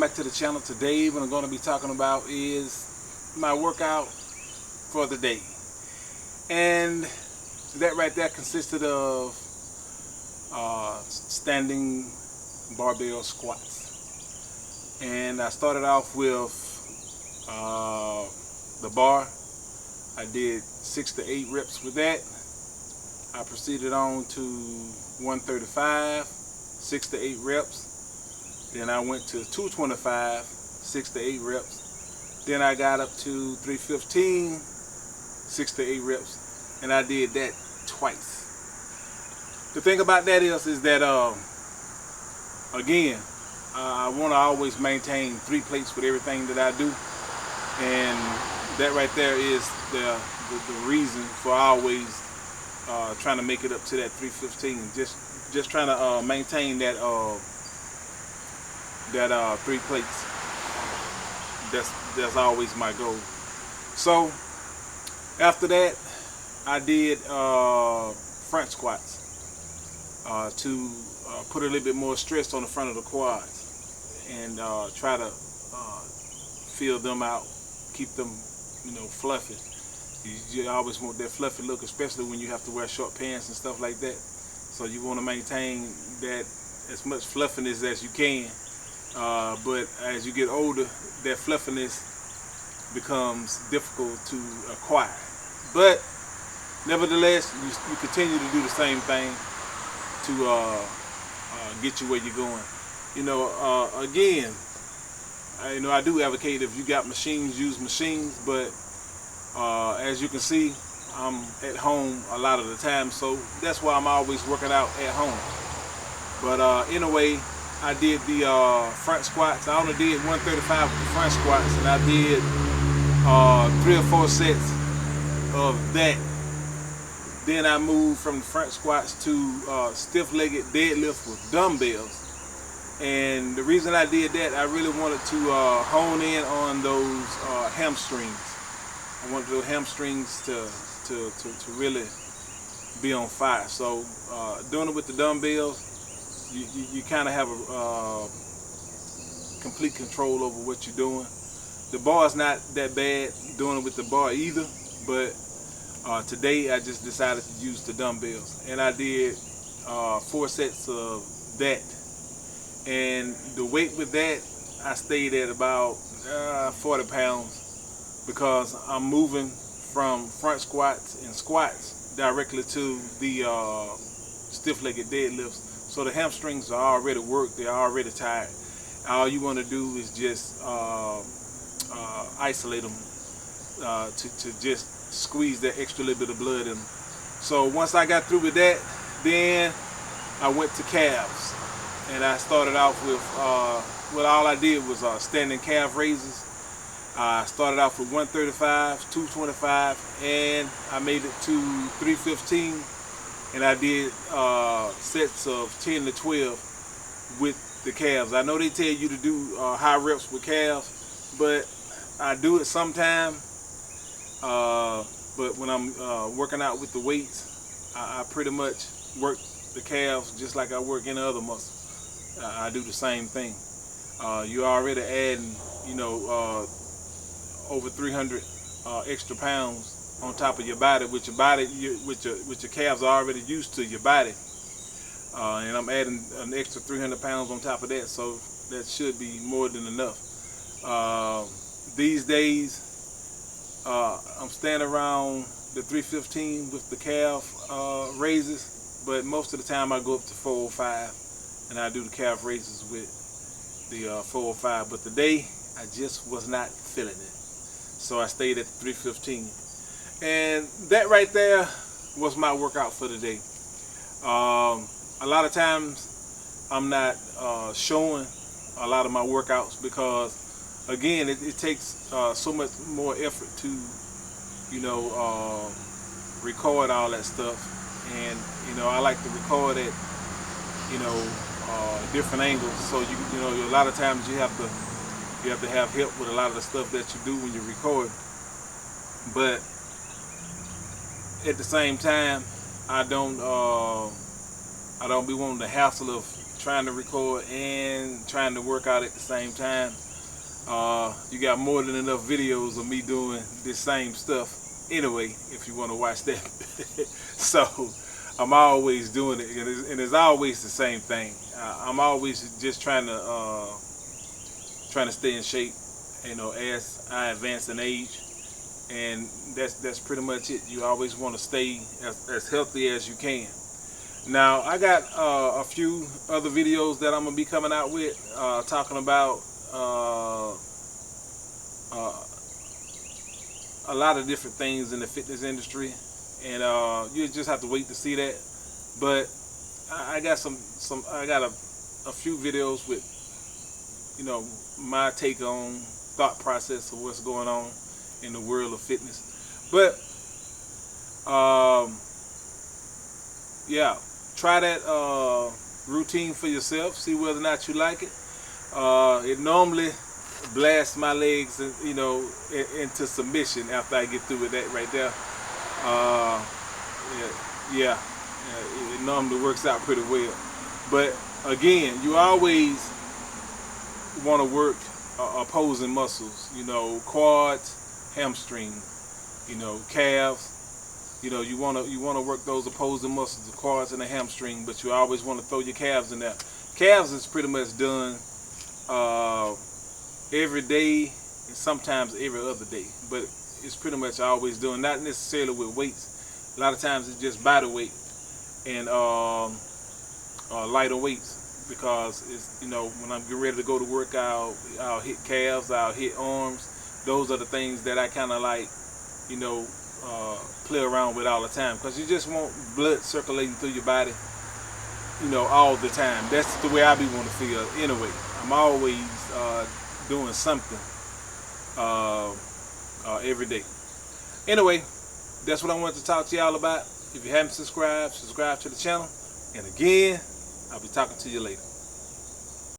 back to the channel. Today what I'm going to be talking about is my workout for the day, and that right there consisted of standing barbell squats. And I started off with the bar. I did 6 to 8 reps with that. I proceeded on to 135, 6 to 8 reps. Then I went to 225, 6 to 8 reps. Then I got up to 315, 6 to 8 reps, and I did that twice. The thing about that is that again, I want to always maintain 3 plates with everything that I do, and that right there is the reason for always trying to make it up to that 315. Just trying to maintain that 3 plates. That's always my goal. So after that, I did front squats to put a little bit more stress on the front of the quads and try to fill them out, keep them, fluffy. You always want that fluffy look, especially when you have to wear short pants and stuff like that. So you want to maintain that as much fluffiness as you can. But as you get older, that fluffiness becomes difficult to acquire. But nevertheless, you continue to do the same thing to get you where you're going. Again, I do advocate if you got machines, use machines. But as you can see, I'm at home a lot of the time, so that's why I'm always working out at home. But anyway, I did the front squats. I only did 135 with the front squats, and I did 3 or 4 sets of that. Then I moved from the front squats to stiff-legged deadlift with dumbbells. And the reason I did that, I really wanted to hone in on those hamstrings. I wanted those hamstrings to really be on fire. So doing it with the dumbbells, you kind of have a complete control over what you're doing. The bar is not that bad doing it with the bar either, but today I just decided to use the dumbbells, and I did 4 sets of that. And the weight with that, I stayed at about 40 pounds, because I'm moving from front squats and squats directly to the stiff-legged deadlifts. So the hamstrings are already worked, they're already tired. All you want to do is just isolate them to just squeeze that extra little bit of blood in them. So once I got through with that, then I went to calves. And I started off with, all I did was standing calf raises. I started off with 135, 225, and I made it to 315. And I did sets of 10 to 12 with the calves. I know they tell you to do high reps with calves, but I do it sometime. But when I'm working out with the weights, I pretty much work the calves just like I work any other muscle. I do the same thing. You're already adding, over 300 extra pounds on top of your body, with your calves are already used to your body, and I'm adding an extra 300 pounds on top of that, so that should be more than enough. These days, I'm staying around the 315 with the calf raises, but most of the time I go up to 405, and I do the calf raises with the 405. But today, I just was not feeling it, so I stayed at the 315. And that right there was my workout for the day. A lot of times I'm not showing a lot of my workouts because, again, it takes so much more effort to, record all that stuff. And I like to record at different angles. So a lot of times you have to have help with a lot of the stuff that you do when you record. But at the same time, I don't be wanting the hassle of trying to record and trying to work out at the same time. You got more than enough videos of me doing this same stuff anyway, if you want to watch that. So I'm always doing it, and it's always the same thing. I'm always just trying to stay in shape, you know, as I advance in age, and that's pretty much it. You always want to stay as healthy as you can. Now I got a few other videos that I'm gonna be coming out with, talking about a lot of different things in the fitness industry, and you just have to wait to see that. But I got a few videos with, you know, my take on thought process of what's going on in the world of fitness. But yeah, try that routine for yourself, see whether or not you like it. It normally blasts my legs, you know, into submission after I get through with that right there. Yeah, it normally works out pretty well. But again, you always want to work opposing muscles, you know, quads, hamstrings, you know, calves. You know, you want to work those opposing muscles, the quads and the hamstring, but you always want to throw your calves in there. Calves is pretty much done every day and sometimes every other day, but it's pretty much always doing, not necessarily with weights. A lot of times it's just body weight and lighter weights, because it's, you know, when I'm getting ready to go to work, I'll hit calves, I'll hit arms. Those are the things that I kind of like, you know, play around with all the time, because you just want blood circulating through your body, you know, all the time. That's the way I be want to feel anyway. I'm always doing something every day. Anyway, that's what I wanted to talk to y'all about. If you haven't subscribed, subscribe to the channel. And again, I'll be talking to you later.